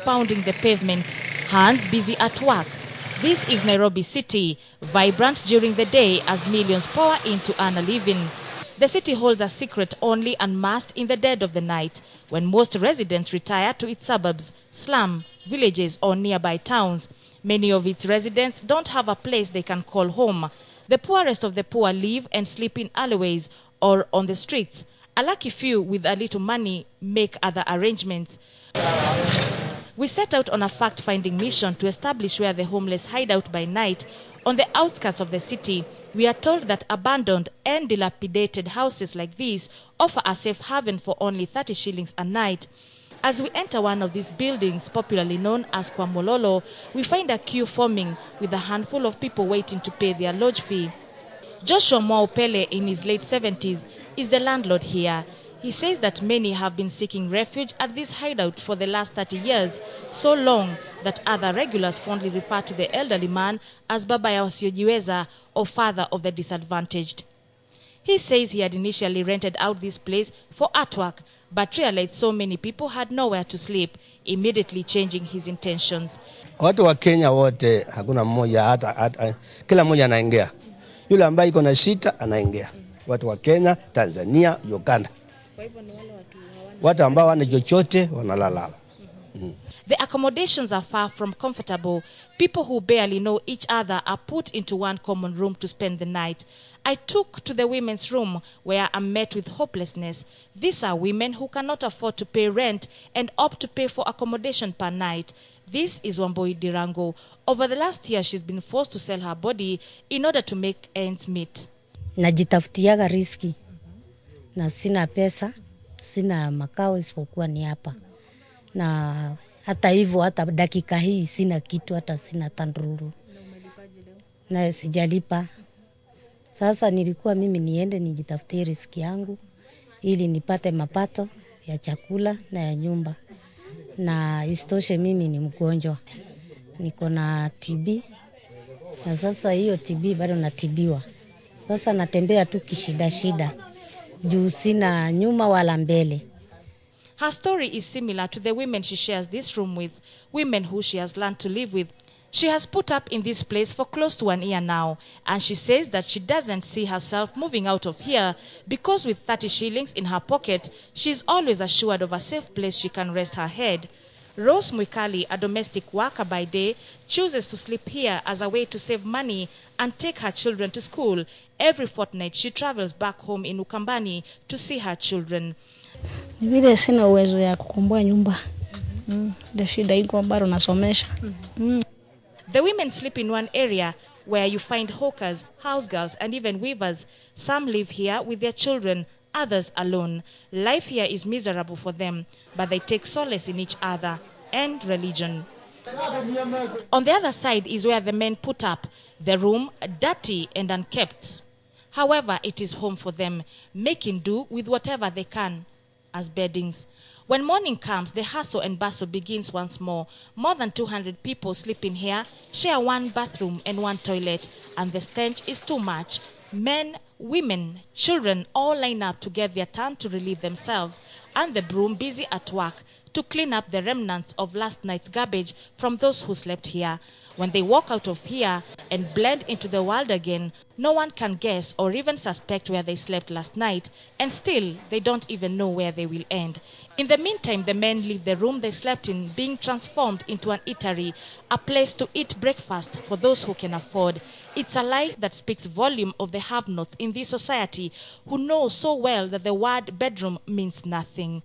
pounding the pavement, hands busy at work. This is Nairobi City, vibrant during the day as millions pour in to earn a living. The city holds a secret only unmasked in the dead of the night, when most residents retire to its suburbs, slum, villages or nearby towns. Many of its residents don't have a place they can call home. The poorest of the poor live and sleep in alleyways or on the streets. A lucky few with a little money make other arrangements. We set out on a fact-finding mission to establish where the homeless hide out by night. On the outskirts of the city, we are told that abandoned and dilapidated houses like these offer a safe haven for only 30 shillings a night. As we enter one of these buildings, popularly known as Kwamololo, we find a queue forming with a handful of people waiting to pay their lodge fee. Joshua Mwaupele, in his late 70s, is the landlord here. He says that many have been seeking refuge at this hideout for the last 30 years, so long that other regulars fondly refer to the elderly man as Baba ya wasiojiweza, or father of the disadvantaged. He says he had initially rented out this place for artwork, but realized so many people had nowhere to sleep, immediately changing his intentions. Watu wa Kenya wote hakuna mmoja hata kila mmoja anaingia. Yule ambaye iko na shida anaingia. Watu wa Kenya, Tanzania, Uganda. Kwa hivyo ni wale watu ambao wana chochote wanalala. The accommodations are far from comfortable. People who barely know each other are put into one common room to spend the night. I took to the women's room where I'm met with hopelessness. These are women who cannot afford to pay rent and opt to pay for accommodation per night. This is Wamboi Dirango. Over the last year, she's been forced to sell her body in order to make ends meet. Najitafutiaga riski. Na sina pesa, sina makao isipokuwa ni hapa. Na hata hivyo hata dakika hii sina kitu, hata sina tandururu. Na sijalipa. Sasa nilikuwa mimi niende nijitafutie riski yangu ili nipate mapato ya chakula na ya nyumba. Na isitoshe mimi ni mgonjwa. Niko na TB. Na sasa hiyo TB bado natibiwa. Sasa natembea tu kishida. Juu sina nyuma wala mbele. Her story is similar to the women she shares this room with, women who she has learned to live with. She has put up in this place for close to 1 year now, and she says that she doesn't see herself moving out of here because with 30 shillings in her pocket, she's always assured of a safe place she can rest her head. Rose Mwikali, a domestic worker by day, chooses to sleep here as a way to save money and take her children to school. Every fortnight, she travels back home in Ukambani to see her children. Vile sina uwezo ya kukomboa nyumba. Ndio shida iko bado nasomesha. The women sleep in one area where you find hawkers, house girls, and even weavers. Some live here with their children, others alone. Life here is miserable for them, but they take solace in each other and religion. On the other side is where the men put up, the room dirty and unkept. However, it is home for them, making do with whatever they can as beddings. When morning comes, the hustle and bustle begins once more. More than 200 people sleep in here, share one bathroom and one toilet, and the stench is too much. Men, women, children all line up to get their turn to relieve themselves, and the broom busy at work to clean up the remnants of last night's garbage from those who slept here. When they walk out of here and blend into the world again, no one can guess or even suspect where they slept last night, and still they don't even know where they will end. In the meantime, the men leave the room they slept in being transformed into an eatery, a place to eat breakfast for those who can afford. It's a life that speaks volume of the have-nots in this society who know so well that the word bedroom means nothing.